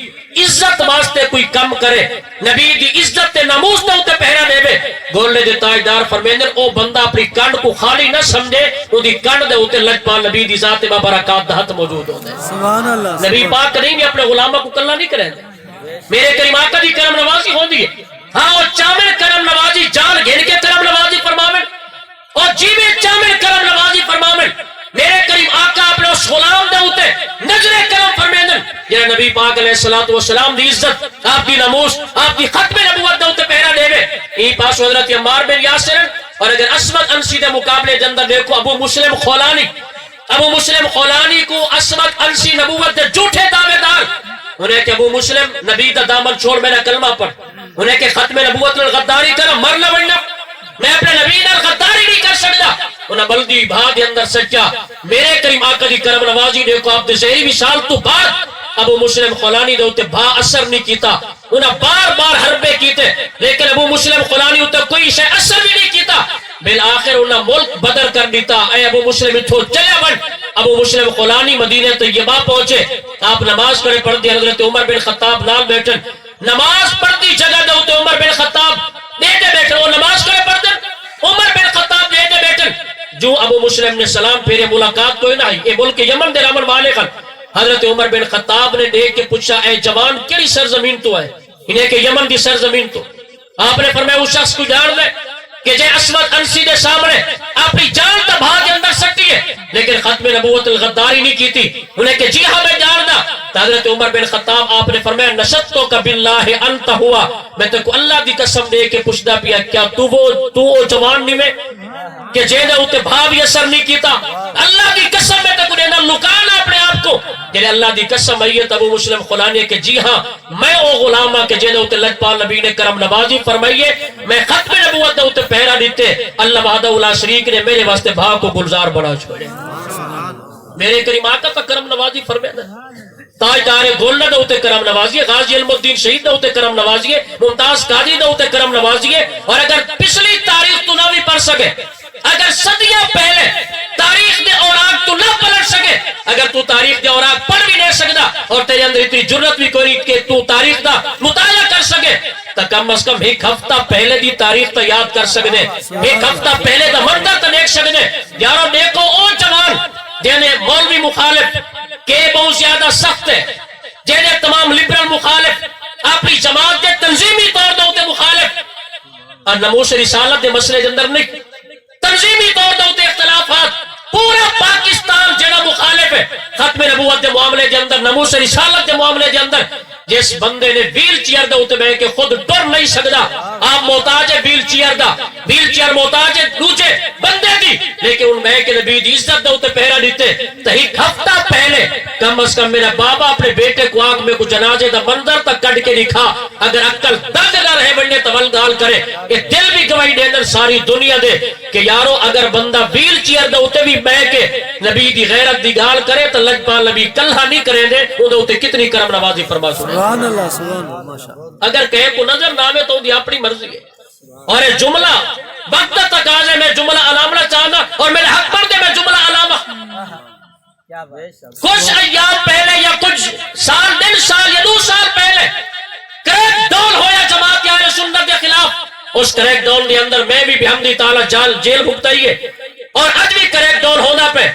عزت واسطے کوئی کم کرے، نبی دی عزت تے ناموس تے ہوتے پہرا دے بے. گولنے دے تاجدار فرمیندر او بندہ اپنی کنڈ کو خالی نہ سمجھے، او دی کنڈ دے ہوتے لجپا نبی دی ذات مبارکات دہت موجود ہوتے ہیں. سبحان اللہ. نبی پاک کریں گے اپنے غلامہ کو کلہ نہیں کریں گے. میرے کریم آقا دی کرم نوازی ہوں دی ہاں اور چامل کرم نوازی جان گھن کے کرم نوازی فرماویں اور جیوے چامل کرم نوازی فرماویں. میرے کریم آقا اپنے اس غلام دے ہوتے نظر کرم فرمیندن جنہا نبی پاک علیہ السلام دی عزت آپ دی نموس آپ دی ختم نبوت دے ہوتے پہرا دے بے. این پاس حضرت عمار بن یاسر. اور اگر اسود انسی دے مقابلے جندر دیکھو ابو مسلم خولانی کو اسود انسی نبوت دے جھوٹے دعوے دار انہیں کہ ابو مسلم نبی دا دامن چھوڑ میرا کلمہ پڑھ، انہیں کہ ختم نبوت میں غداری کرم مرنا بڑھنا میں اپنے نبی نال غداری نہیں کر سکتا. انہیں بلدی بھاگ اندر سچا میرے کریم آقا دی کرم نوازی دیکھو آپ دے زہری وصال تو بعد ابو مسلم خولانی دے ہوتے با اثر نہیں کیتا. انہیں بار بار حربے کیتے لیکن ابو مسلم خولانی ہوتے کوئی شے اثر بھی نہیں کیتا. بالآخر انہیں ملک بدر کر دیتا. اے ابو مسلم اتھو چلے بن. ابو مسلم خولانی مدینہ طیبہ پہنچے، آپ نماز پڑھے پڑھ دی. حضرت عمر بن خطاب نال بیٹھن نماز پڑھتی جگہ دے ہوتے عمر بن خطاب دیتے بیٹھن وہ نماز پڑھے پڑھتن عمر بن خطاب دیتے بیٹھن. جو ابو مسلم نے سلام پھیرے ملاقات کوئی نہ آئی. اے ملک یمن دے رامن والے خان حضرت عمر بن خطاب نے دیکھ کے پوچھا اے جوان کیڑی سرزمین تو ہے؟ انہیں کہ یمن دی سرزمین تو. آپ نے فرمایا اس شخص کو جان لے کہ جے اسود انسی دے سامنے اپنی جان تا بھاگ اندر سکتی ہے لیکن ختم نبوت الغداری نہیں کی تھی انہیں کہ جی ہاں میں جان دا. حضرت عمر بن خطاب آپ نے فرمایا نشتو کا باللہ انت ہوا, میں تے کو اللہ دی قسم دے کے پوچھدا پیا کیا تو وہ جوان نہیں میں کہ جے نے اوتے بھاو یہ اثر نہیں کیتا. اللہ دی قسم میں تے کو دینا لکانا اپنے آپ کو کہ اللہ دی قسم ہے ابو مسلم خلانی کہ جی ہاں میں او غلام ہاں کہ جے نے اوتے لجپال نبی نے کرم نوازی فرمائیے میں ختم نبوت دے اوتے پہرا دیتے اللہ وحدہ لا شریک نے میرے واسطے بھاو کو گلزار بنا چھوڑے. میرے کریم آقا کا کرم نوازی فرمایا تاجدار گولڈ دے اوتے کرم نوازیے, غازی علم الدین شہید دے اوتے کرم نوازیے, ممتاز قاضی دے اوتے کرم نوازیے. اور اگر پچھلی تاریخ تو نہ بھی پڑھ سکے, اگر صدیاں پہلے تاریخ دے اوراق تو نہ پلٹ سکے, اگر تو تاریخ دے اوراق پڑھ بھی نہیں سکتا اور تیرے اندر اتنی جرت بھی کوئی کہ تو تاریخ دا مطالعہ کر سکے تو کم از کم ایک ہفتہ پہلے دی تاریخ تا یاد کر سکتے, ایک ہفتہ پہلے دا منظر تا دیکھ سکتے. یارو دیکھو او جوان جنہیں مولوی مخالف کہ بہت زیادہ سخت ہے, جنہیں تمام لبرل مخالف اپنی جماعت کے تنظیمی طور دے ہوتے مخالف اور نموش رسالت دے مسئلے کے اندر نہیں تنظیمی طور دے ہوتے اختلافات پورا پاکستان جنہ مخالف ہے ختم نبوت دے معاملے کے اندر نموش رسالت دے معاملے کے اندر. جس بندے نے ویل چیئر دے ہوتے بہے کہ خود ڈر نہیں سکتا, آپ محتاج ہے ویل چیئر دا, ویل چیئر محتاج ہے دوسرے بندے دی, لیکن ان بہے کے نبی دی عزت دے ہوتے پہرا دیتے تو ایک ہفتہ پہلے کم از کم میرا بابا اپنے بیٹے کو آنکھ میں کو جنازے دا منظر تک کٹ کے دکھا. اگر عقل درد نہ رہے بننے تو ولگال کرے, یہ دل بھی گواہی دے اندر ساری دنیا دے کہ یارو اگر بندہ ویل چیئر دے ہوتے بھی بہے کے نبی دی غیرت دی گال کرے تو لجپال نبی کلہ نہیں کریں دے وہ دے ہوتے کتنی کرم نوازی فرما سنے. سبحان اللہ سبحان اللہ ماشاءاللہ. اگر کہے کو نظر نہ آوے تو دی اپنی مرضی ہے. اور یہ جملہ وقت تک آجے میں جملہ علامہ چاہنا اور میرے حق پر دے میں جملہ علامہ کچھ ایام پہلے یا کچھ سال دن سال یا 2 سال پہلے کریک ڈاؤن ہویا جماعت اہل سنت کے خلاف. اس کریک ڈاؤن کے اندر میں بھی بحمدی تعالی جیل بھگتائی ہے اور آج بھی کریک ڈاؤن ہونا پہ,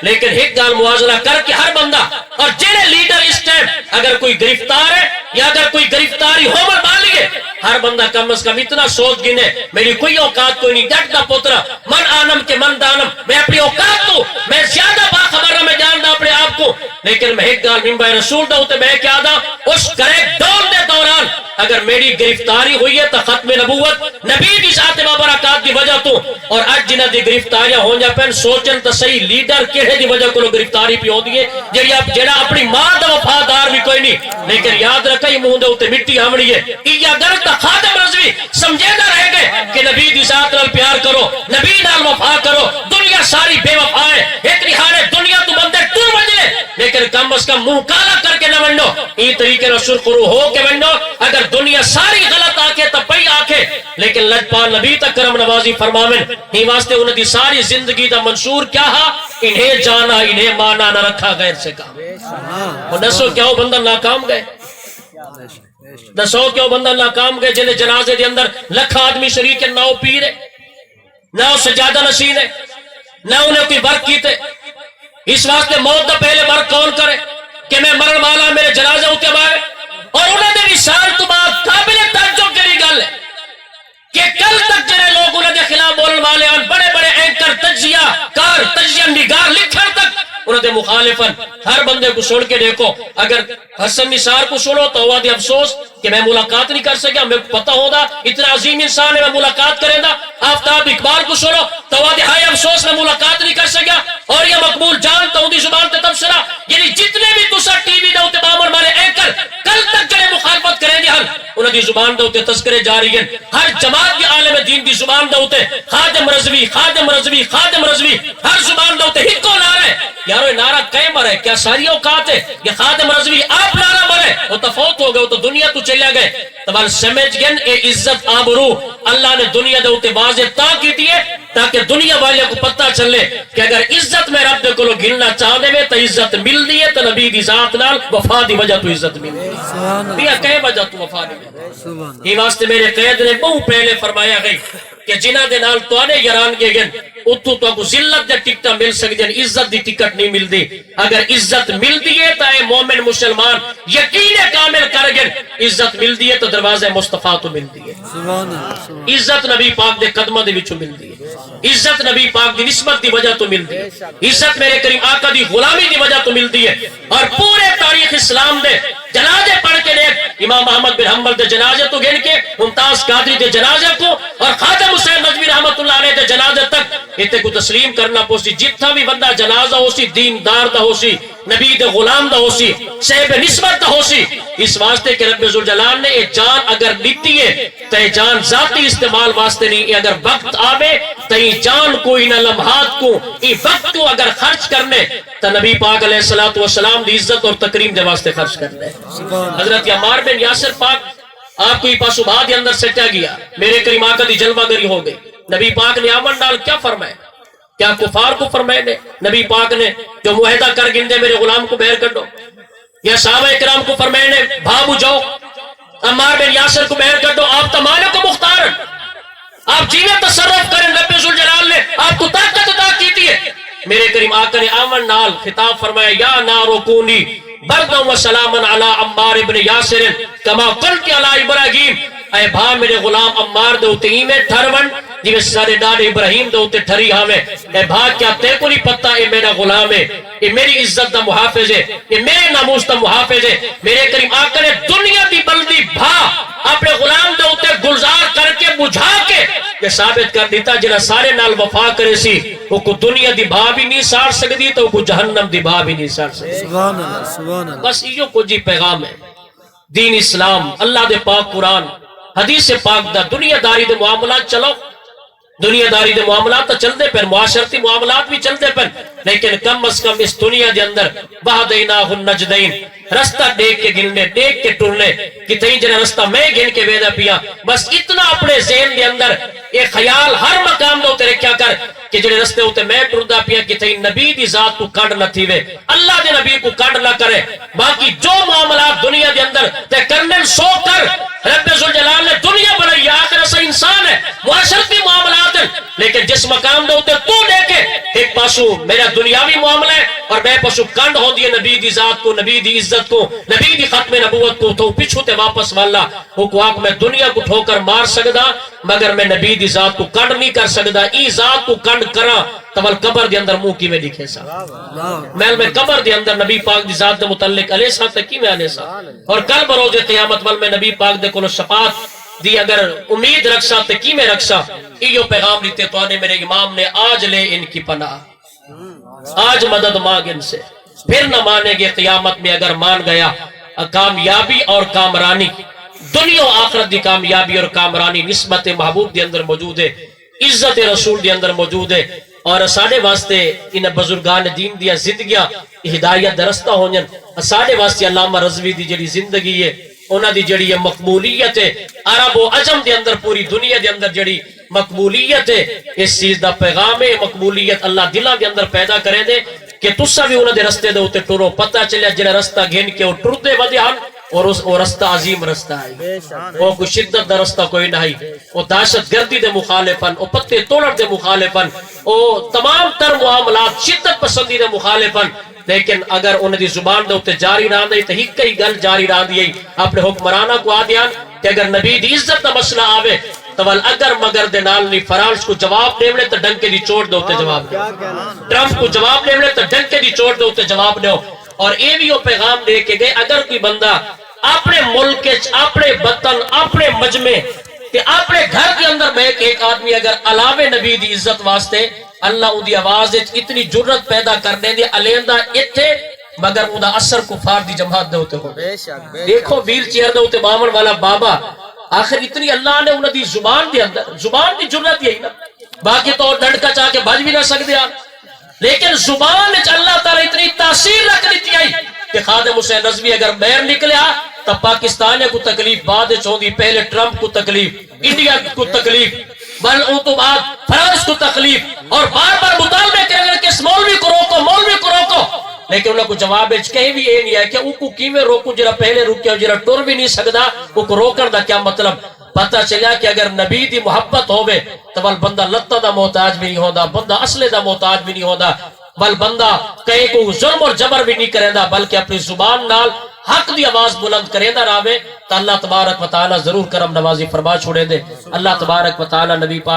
لیکن ایک گال موازنہ کر کے ہر بندہ اور جنہیں لیڈر اس ٹائم اگر کوئی گرفتار ہے یا اگر کوئی گرفتاری ہو مان لیے ہر بندہ کم از کم اتنا سوچ گنے میری کوئی اوقات کوئی نہیں, ڈٹ دا پترا من آنم کے من دانم, میں اپنی اوقات تو میں زیادہ باخبر رہا میں جاندا اپنے آپ کو, لیکن میں ایک گال منبر رسول دا ہوتے میں کیا دا اس کریک ڈاؤن دے دوران اگر میری گرفتاری ہوئی ہے تو ختم نبوت نبی کی ذات بابرکات دی وجہ تو اور آج جنہ دی گرفتاریاں ہوں جا پہن سوچن تو صحیح لیڈر کہے دی وجہ کو گرفتاری پی ہو دیئے جڑا اپنی ماں دا وفادار بھی کوئی نہیں, لیکن یاد رکھا یہ منہ دے ہوتے مٹی ہمڑی ہے یا اگر تا خادم رضوی سمجھے نہ رہ گئے کہ نبی دی ذات نال پیار کرو, نبی نال وفا کرو, دنیا ساری بے وفا ہے, ایک رہانے دنیا تو بندے ٹور بجے لیکن کم از کم منہ کالا کر کے نہ بنو ای طریقے نہ سرخرو ہو کے بنو. اگر دنیا ساری غلط آکے تا پئی آکے لیکن لجپال نبی تک کرم نوازی فرماویں ہی واسطے انہیں دی ساری زندگی دا منشور کیا ہا انہیں جانا انہیں مانا نہ رکھا غیر سے کام. وہ نسو کیا ہو بندہ ناکام گئے, نسو کیا ہو بندہ ناکام گئے جنہیں جنازے دے اندر لکھ آدمی شریک ہے, نہ وہ پیر ہے نہ وہ سجادہ نشین ہے نہ انہیں کوئی برق کیتے. اس واسطے موت دا پہلے برق کون کرے کہ میں مرن والا میرے جنازے ہوتے بائے, اور انہیں دے مثال تو بات قابل تعجب کری گل ہے کہ کل تک جنہیں لوگ انہیں دے خلاف بولن والے ہیں بڑے بڑے اینکر تجزیہ کار تجزیہ نگار لکھن تک انہیں دے مخالفن ہر بندے کو سن کے دیکھو. اگر حسن نثار کو سنو تو ہوا دے افسوس کہ میں ملاقات نہیں کر سکیا, میں پتہ ہوگا اتنا عظیم انسان ہے میں ملاقات کریں گا. آفتاب اقبال کو سنو تو ہوا دے ہائے افسوس میں ملاقات نہیں کر سکیا. اور یہ مقبول جان تو دی زبان تے تبصرہ یعنی جتنے بھی تسا ٹی وی دے اوتے بامر مارے اینکر کل تک جڑے مخالفت کریں گے انہاں دی زبان دے اوتے تذکرے جاری ہیں. ہر جماعت کے عالم دین دی زبان دے اوتے خادم رضوی خادم رضوی خادم رضوی ہر زبان دے اوتے ہکو نعرہ یارو نعرہ کئے مرے کیا ساری اوقات ہے یہ خادم رضوی آپ نعرہ مرے وہ تفوت ہو گئے وہ تو دنیا تو چلے گئے. تمہارے سمجھ گئے اے عزت آبرو اللہ نے دنیا دے اوتے واضح تا کی دیئے تاکہ دنیا والے کو پتہ چلے کہ اگر عزت میں رب دے کو گھلنا چاہ دے میں تو عزت مل دی ہے تو نبی دی ذات نال وفا دی وجہ تو عزت مل دی ہے کہے وجہ تو وفا دی وجہ. یہ واسطے میرے قید نے بہت پہلے فرمایا گئی کہ جنہ دے نال توانے یاران گے گن اتو تو کو ذلت دے ٹکٹاں مل سکدی ہیں، عزت دی ٹکٹ نہیں ملدی۔ اگر عزت ملدی ہے تو اے مومن مسلمان یقین کامل کر گن، عزت ملدی ہے تو دروازے مصطفیٰ تو ملدی ہے۔ سبحان اللہ، عزت نبی پاک دے قدموں دے وچوں ملدی ہے، عزت نبی پاک دی نسبت دی وجہ تو ملدی ہے، عزت میرے کریم آقا دی غلامی دی وجہ تو ملدی ہے۔ اور پورے تاریخ اسلام دے جنازے پڑھ کے دیکھ، امام احمد بن حنبل دے جنازے تو گن کے، ممتاز قادری دے جنازے کو اور خواجہ حسین نجوی رحمت اللہ علیہ دے جنازے تک ایتے کو تسلیم کرنا پوسی۔ جتنا بھی بندہ جنازہ ہو سی دیندار دا ہو سی، نبی دے غلام دا ہو سی، صاحب نسبت دا ہو سی، اس واسطے کہ رب ذوالجلال نے یہ جان اگر لیتی ہے تو یہ جان ذاتی استعمال واسطے نہیں، اگر وقت آوے تو یہ جان کو ان لمحات کو یہ وقت کو اگر خرچ کرنے تو نبی پاک علیہ السلام دی عزت اور تکریم دے واسطے خرچ کرنے۔ حضرت عمار بن یاسر پاک آپ کو ہی پاسو بھا دے اندر سٹیا گیا، میرے کریم آقا دی جلوہ گری ہو گئی۔ نبی پاک نے آمن ڈال کیا فرمائے؟ کیا کفار کو فرمائے نے؟ نبی پاک نے جو معاہدہ کر گندے میرے غلام کو بہر کر دو، یا صحابہ اکرام کو فرمائے نے بھابو جاؤ عمار بن یاسر کو بہر کر دو، آپ تمالے کو مختار، آپ جینے تصرف کریں، رب ذوالجلال نے آپ کو طاقت عطا کی ہے۔ میرے کریم آقا نے آمن نال خطاب فرمایا، یا نارو کونی برداً و سلاماً علی عمار ابن یاسر کما قلت علی ابراہیم، اے بھا میرے غلام عمار دے اتے ایمیں ٹھرون جی سارے ڈاڈ ابراہیم دے اتے ٹھری ہمیں، اے بھا کیا تے کو نہیں پتہ اے میرا غلام ہے، اے میری عزت دا محافظ ہے، اے میرے ناموس دا محافظ ہے۔ میرے کریم آقا نے دنیا دی بلدی بھا اپنے غلام دے اتے گلزار کر کے بجھا کے یہ ثابت کر دیتا جنہ سارے نال وفا کرے سی وہ کو دنیا دی بھا بھی نہیں سار سکتی تو وہ کو جہنم دی بھا بھی نہیں سار سکتی۔ سبحان اللہ، سبحان اللہ۔ بس یہ کو جی پیغام ہے دین اسلام، اللہ دے پاک قرآن، حدیث پاک دا دنیا داری دے معاملات چلو، دنیا داری دے معاملات تو چلتے پر، معاشرتی معاملات بھی چلتے پر، لیکن کم از کم اس دنیا دے اندر وَهَدَيْنَاهُ النَّجْدَيْنِ رستہ دیکھ کے گننے، دیکھ کے ٹرنے، کتنی جنہ رستہ میں گن کے ویدہ پیا، بس اتنا اپنے ذہن دے اندر ایک خیال ہر مقام دے ہوتے رکھیا کر کہ جنہ رستے ہوتے میں ٹردہ پیا کتنی نبی دی ذات کو کڑ نہ تھی وے، اللہ دے نبی کو کڑ نہ کرے، باقی جو معاملات دنیا دے اندر تے کرنے سو کر، رب ذوالجلال نے دنیا بنائی، آخر ایسا انسان ہے، معاشرتی معاملات ہیں، لیکن جس مقام دے ہوتے تو دیکھے ایک پاسو میرا دنیاوی معاملہ ہے اور میں پاسو کنڈ ہو دیئے نبی دی ذات کو، نبی دی عزت کو، نبی دی ختم نبوت کو، تو پچھو تے واپس والا وہ کو آگ میں دنیا کو ٹھوکر مار سکدا مگر میں نبی دی ذات کو کنڈ نہیں کر سکدا، ای ذات کو کنڈ کرا تول قبر دی اندر منہ کی میں دکھے سا، محل میں قبر دی اندر نبی پاک دی ذات دے متعلق علیہ صاحب تک کی میں علیہ صاحب، اور کل بروز قیامت وال میں نبی پاک دے کلو شفاعت دی اگر امید رکھسا تے کی میں رکھسا، ایو پیغام لیتے تو آنے میرے امام نے، آج لے ان کی پناہ، آج مدد مانگ ان سے، پھر نہ مانے گے قیامت میں، اگر مان گیا کامیابی اور کامرانی، دنیا و آخرت دی کامیابی اور کامرانی نسبت محبوب دی اندر موجود ہے، عزت رسول دی اندر موجود ہے، اور ساڑھے واسطے ان بزرگان دین دیا زندگیاں ہدایت درستہ ہونجن، ساڑھے واسطے علامہ رضوی دی جڑی زندگی ہے انہاں دی جڑی مقبولیت ہے، عرب و عجم دے اندر پوری دنیا دے اندر جڑی مقبولیت ہے، اس چیز دا پیغام ہے، مقبولیت اللہ دلہ دے اندر پیدا کرے دے کہ تسا بھی انہاں دے رستے دے ہوتے ٹرو، پتہ چلیا جڑا رستہ گھن کے وہ ٹر دے ودے ہن، اور وہ رستہ عظیم رستہ ہے، وہ کوئی شدت دا رستہ کوئی نہیں، وہ دہشت گردی دے مخالفن، وہ پتے توڑ دے مخالفن، وہ تمام تر معاملات شدت پسندی دے مخالفن، لیکن اگر انہیں دی زبان دے ہوتے جاری رہاں دے تو ہی کئی گل جاری رہاں دی اپنے حکمرانہ کو آدیان کہ اگر نبی دی عزت دا مسئلہ آوے تو اگر مگر دے نال نہیں فرانس کو جواب دے تو ڈنکے دی چوٹ دے ہوتے جواب دے، ٹرمپ کو جواب دے تو ڈنکے دی چوٹ دے ہوتے جواب دے، اور اے بھی وہ پیغام دے کے گئے اگر کوئی بندہ اپنے ملک اپنے وطن اپنے مجمع کہ اپنے گھر کے اندر بیٹھ ایک آدمی اگر علاوہ نبی دی عزت واسطے اللہ ان دی آواز اتنی جرت پیدا کرنے دی علیندہ اتھے مگر ان دا اثر کفار دی جماعت دے ہوتے ہو، دیکھو ویل چیئر دے ہوتے بامن والا بابا، آخر اتنی اللہ نے انہوں دی زبان دی اندر، زبان دی جرت یہی نا، باقی تو ڈنڈکا چاہ کے بھج بھی نہ سکتے آپ، لیکن زبان اللہ تعالیٰ اتنی تاثیر رکھ دیتی آئی کہ خادم حسین رضوی اگر باہر نکلیا تو پاکستان کو تکلیف بعد چوندی، پہلے ٹرمپ کو تکلیف، انڈیا کو تکلیف، بل ان تو بعد فرانس کو تکلیف، اور بار بار مطالبے کریں کہ اس مولوی کو روکو، مولوی کو روکو، لیکن انہوں کو جواب کہیں بھی یہ نہیں ہے کہ ان کو کیویں روکو، جرا پہلے روکیا جرا ٹر بھی نہیں سکتا، ان کو روکن دا کیا مطلب، پتہ چلیا کہ اگر نبی دی محبت ہوئے تو بل بندہ لتہ دا محتاج بھی نہیں ہوندا، بندہ اسلحے دا محتاج بھی نہیں ہوندا، بل بندہ کہیں کو ظلم اور جبر بھی نہیں کریندا، بلکہ اپنی زبان نال حق دی آواز بلند کریندا راوے تو اللہ تبارک و تعالی ضرور کرم نوازی فرما چھوڑے دے۔ اللہ تبارک و تعالی نبی پاک